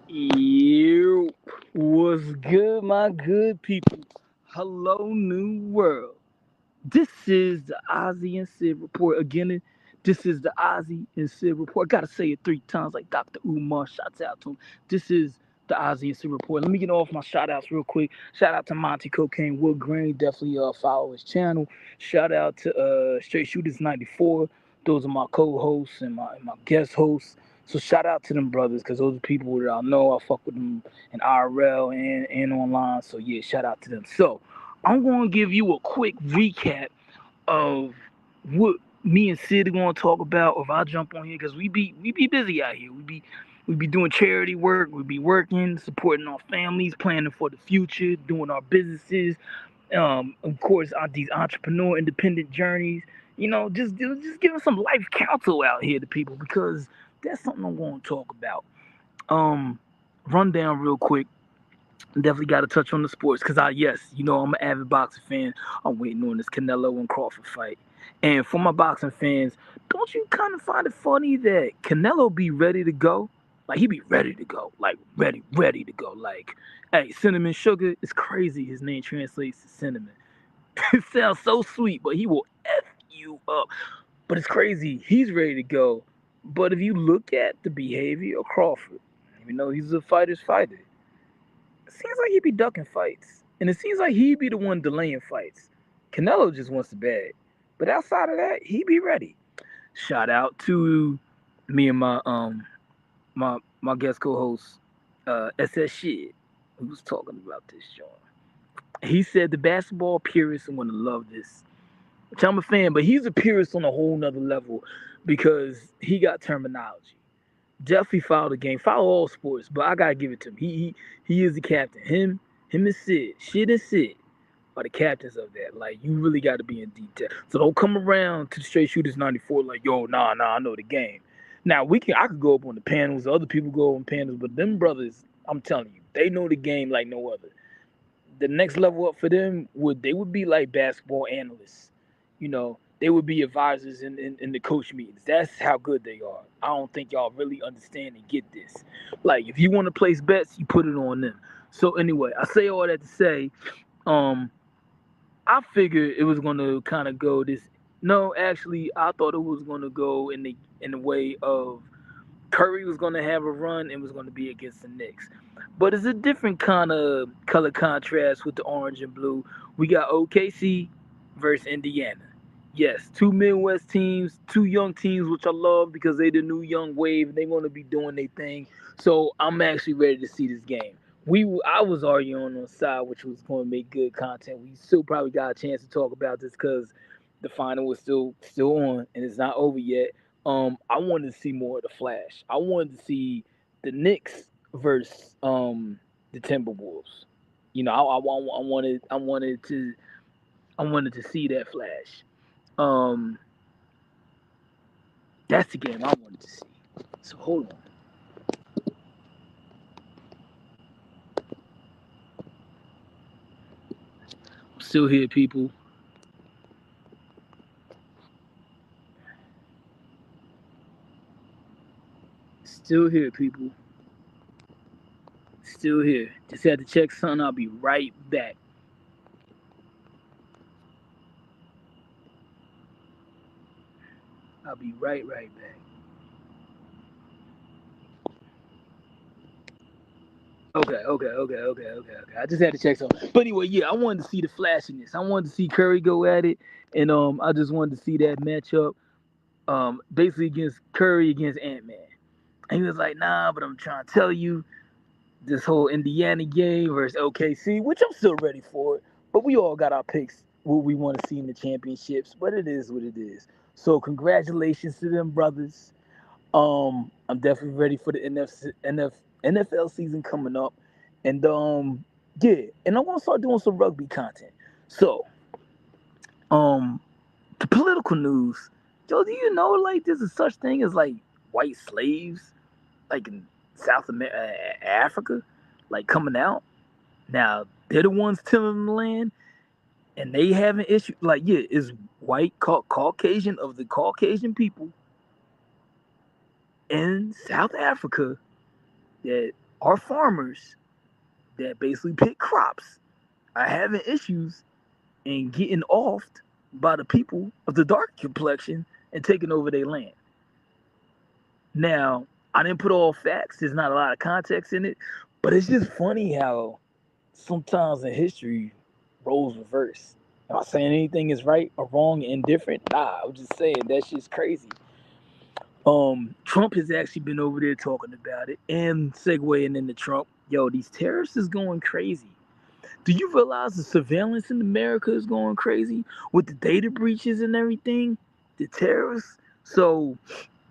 You, what's good, my good people? Hello, new world. This is the Ozzy and Sid report again. This is the Ozzy and Sid report. Gotta say it 3 times like Dr. Umar. Shouts out to him. This is the Ozzy and Sid report. Let me get off my shout outs real quick. Shout out to Monty Cocaine Wood Grain. Definitely follow his channel. Shout out to Straight Shooters 94. Those are my co-hosts and my guest hosts. So shout out to them brothers because those are people that I know. I fuck with them in IRL and online. So yeah, shout out to them. So I'm gonna give you a quick recap of what me and Sid are gonna talk about. Or if I jump on here, because we be busy out here. We be doing charity work. We be working, supporting our families, planning for the future, doing our businesses. Of course, on these entrepreneur independent journeys. Just giving some life counsel out here to people because that's something I'm gonna talk about. Um, Run down real quick. Definitely got to touch on the sports because yes, I'm an avid boxing fan. I'm waiting on this Canelo and Crawford fight. And for my boxing fans, don't you kind of find it funny that Canelo be ready to go? Like he be ready to go, like ready to go. Like, hey, cinnamon sugar. It's crazy. His name translates to cinnamon. It sounds so sweet, but he will f you up. But it's crazy. He's ready to go. But if you look at the behavior of Crawford, he's a fighter's fighter. It seems like he be ducking fights, and it seems like he be the one delaying fights. Canelo just wants the bag, but outside of that, he be ready. Shout out to me and my guest co-host SS Shit, who was talking about this joint. He said the basketball purists are gonna love this, which I'm a fan, but he's a purist on a whole nother level because he got terminology. Definitely follow the game, follow all sports, but I gotta give it to him. He is the captain. Him and Sid, Shit and Sid are the captains of that. Like you really got to be in detail. So don't come around to the Straight Shooters 94 like yo, nah, I know the game. Now I could go up on the panels, other people go on panels, but them brothers, I'm telling you, they know the game like no other. The next level up for them would be like basketball analysts. They would be advisors in the coach meetings. That's how good they are. I don't think y'all really understand and get this. Like if you want to place bets, you put it on them. So anyway, I say all that to say, um, I figured it was gonna kind of go this. No, actually, I thought it was gonna go in the way of Curry was going to have a run and was going to be against the Knicks. But it's a different kind of color contrast with the orange and blue. We got OKC versus Indiana. Yes, two Midwest teams, two young teams, which I love because they the new young wave and they're going to be doing their thing. So I'm actually ready to see this game. I was arguing on the side, which was going to make good content. We still probably got a chance to talk about this because the final was still on and it's not over yet. I wanted to see more of the Flash. I wanted to see the Knicks versus the Timberwolves. I wanted to see that Flash. Um, that's the game I wanted to see. So hold on, I'm still here, people. Still here, people. Still here. Just had to check something. I'll be right back. I'll be right back. Okay. I just had to check something. But anyway, yeah, I wanted to see the flashiness. I wanted to see Curry go at it, and I just wanted to see that matchup. Basically against Curry against Ant Man. And he was like, nah, but I'm trying to tell you, this whole Indiana game versus OKC, which I'm still ready for it. But we all got our picks, what we want to see in the championships. But it is what it is. So congratulations to them brothers. I'm definitely ready for the NFL season coming up. And yeah, and I want to start doing some rugby content. So, um, the political news. Joe, do you know like there's a such thing as like white slaves like in Africa, like coming out? Now they're the ones tilling the land, and they have an issue. Like yeah, is white Caucasian of the Caucasian people in South Africa that Our farmers that basically pick crops are having issues and getting offed by the people of the dark complexion and taking over their land. Now, I didn't put all facts, there's not a lot of context in it, but it's just funny how sometimes in history, roles reverse. Am I saying anything is right or wrong, indifferent? Nah, I'm just saying that shit's crazy. Trump has actually been over there talking about it and segueing into Trump. Yo, these terrorists is going crazy. Do you realize the surveillance in America is going crazy with the data breaches and everything? The terrorists. So,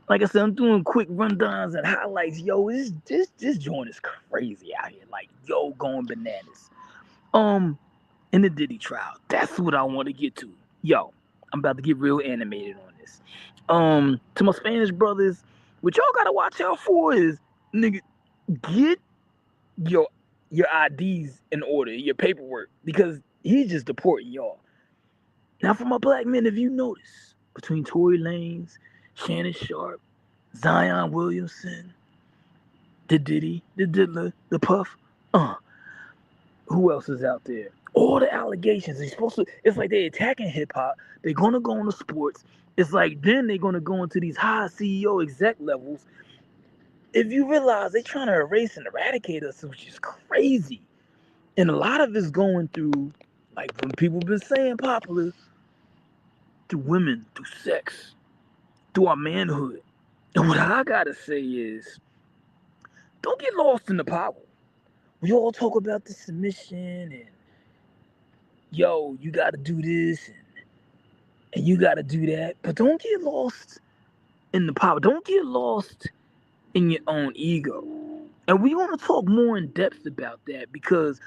like I said, I'm doing quick rundowns and highlights. Yo, this joint is crazy out here. Like, yo, going bananas. In the Diddy trial, that's what I want to get to. Yo, I'm about to get real animated on this. To my Spanish brothers, what y'all gotta watch out for is, nigga, get your your IDs in order, your paperwork, because he's just deporting y'all. Now, for my black men, if you notice, between Tory Lanez, Shannon Sharp, Zion Williamson, the Diddy, the Diddler, the Puff, who else is out there? All the allegations. They're supposed to. It's like they're attacking hip hop. They're gonna go into sports. It's like then they're gonna go into these high CEO exec levels. If you realize they're trying to erase and eradicate us, which is crazy. And a lot of it's going through, like when people been saying popular, through women, through sex, through our manhood. And what I gotta say is, don't get lost in the power. We all talk about the submission and yo, you gotta do this and you gotta do that. But don't get lost in the power. Don't get lost in your own ego. And we want to talk more in depth about that because,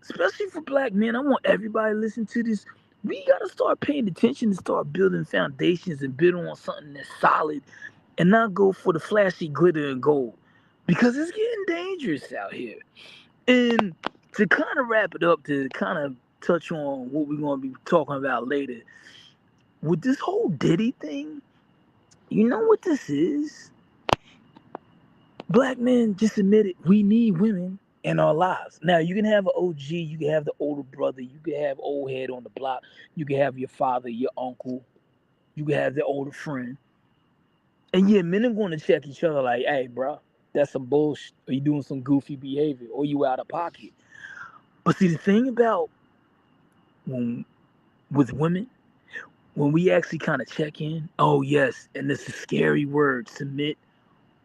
especially for black men, I want everybody to listen to this. We gotta start paying attention and start building foundations and build on something that's solid and not go for the flashy glitter and gold because it's getting dangerous out here. And to kind of wrap it up, to kind of touch on what we're going to be talking about later, with this whole Diddy thing, you know what this is? Black men just admit it. We need women in our lives. Now, you can have an OG, you can have the older brother, you can have old head on the block, you can have your father, your uncle, you can have the older friend. And yeah, men are going to check each other like, hey, bro, that's some bullshit. Are you doing some goofy behavior? Or you out of pocket? But see, the thing about when with women, when we actually kind of check in, oh yes, and it's a scary word, submit,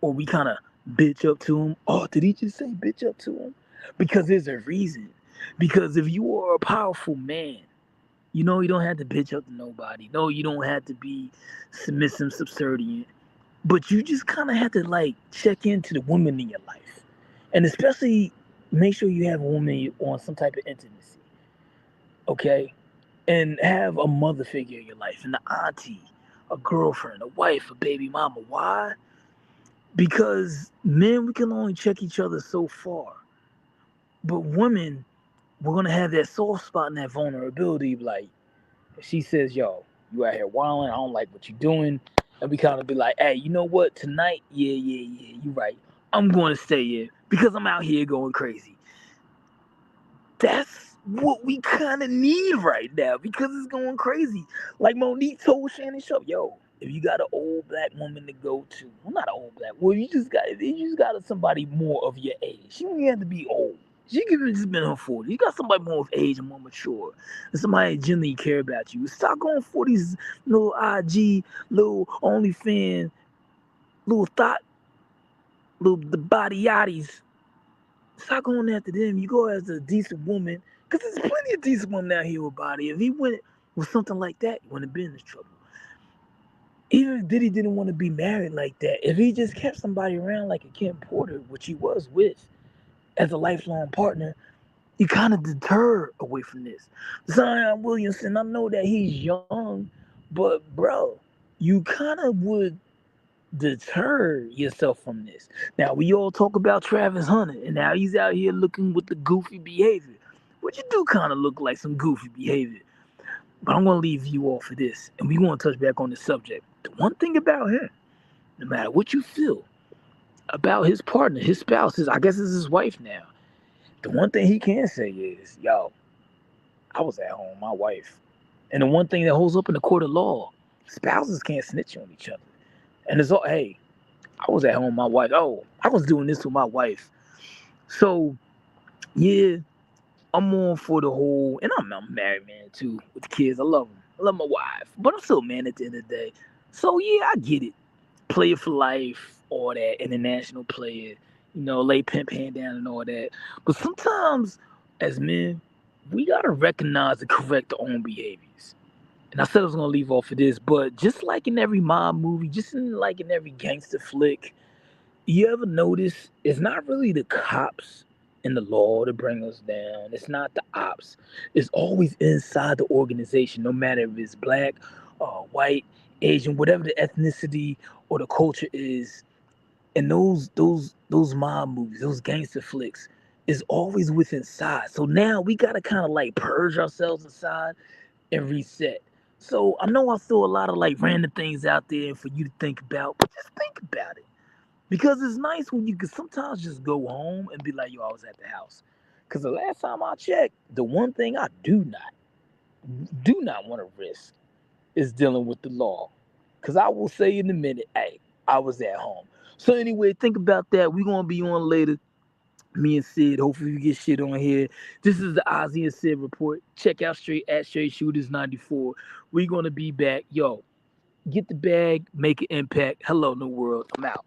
or we kind of bitch up to him. Oh, did he just say bitch up to him? Because there's a reason. Because if you are a powerful man, you know you don't have to bitch up to nobody. No, you don't have to be submissive, subservient. But you just kind of have to like check into the woman in your life, and especially make sure you have a woman on some type of intimacy. Okay, and have a mother figure in your life, an auntie, a girlfriend, a wife, a baby mama. Why? Because men, we can only check each other so far. But women, we're gonna have that soft spot and that vulnerability. Like, if she says, "Yo, you out here wilding. I don't like what you're doing," and we kind of be like, "Hey, you know what? Tonight, yeah, you're right. I'm going to stay here because I'm out here going crazy." That's what we kind of need right now because it's going crazy. Like Monique told Shannon Sharp, yo, if you got an old black woman to go to, well, not an old black, well, you just got somebody more of your age. She don't even have to be old. She could have just been her 40. You got somebody more of age and more mature, and somebody that genuinely care about you. Stop going for these little IG, little OnlyFans, little thought, little the body yachties. Stop going after them. You go as a decent woman, because there's plenty of decent women out here with body. If he went with something like that, he wouldn't have been in trouble. Even if Diddy didn't want to be married like that, if he just kept somebody around like a Kim Porter, which he was with, as a lifelong partner, you kind of deter away from this. Zion Williamson, I know that he's young, but bro, you kind of would deter yourself from this. Now we all talk about Travis Hunter, and now he's out here looking with the goofy behavior, which you do kind of look like some goofy behavior. But I'm gonna leave you off of this, and we want to touch back on the subject. The one thing about him, no matter what you feel, about his partner, his spouse, I guess it's his wife now. The one thing he can say is, yo, I was at home with my wife. And the one thing that holds up in the court of law, spouses can't snitch on each other. And it's all, hey, I was at home with my wife. Oh, I was doing this with my wife. So, yeah, I'm on for the whole, and I'm a married man too with kids. I love them. I love my wife, but I'm still a man at the end of the day. So, yeah, I get it. Player for life, all that, international player, lay pimp hand down and all that. But sometimes, as men, we gotta recognize and correct our own behaviors. And I said I was gonna leave off of this, but just like in every mob movie, like in every gangster flick, you ever notice it's not really the cops and the law to bring us down. It's not the ops. It's always inside the organization, no matter if it's black, white, Asian, whatever the ethnicity or the culture is. And those mob movies, those gangster flicks, is always with inside. So now we gotta kind of like purge ourselves inside and reset. So I know I throw a lot of like random things out there for you to think about, but just think about it. Because it's nice when you can sometimes just go home and be like, yo, I was at the house. Because the last time I checked, the one thing I do not want to risk is dealing with the law. Because I will say in a minute, hey, I was at home. So anyway, think about that. We're going to be on later. Me and Sid, hopefully we get shit on here. This is the Ozzy and Sid report. Check out Straight Shooters 94. We're going to be back. Yo, get the bag, make an impact. Hello, New World. I'm out.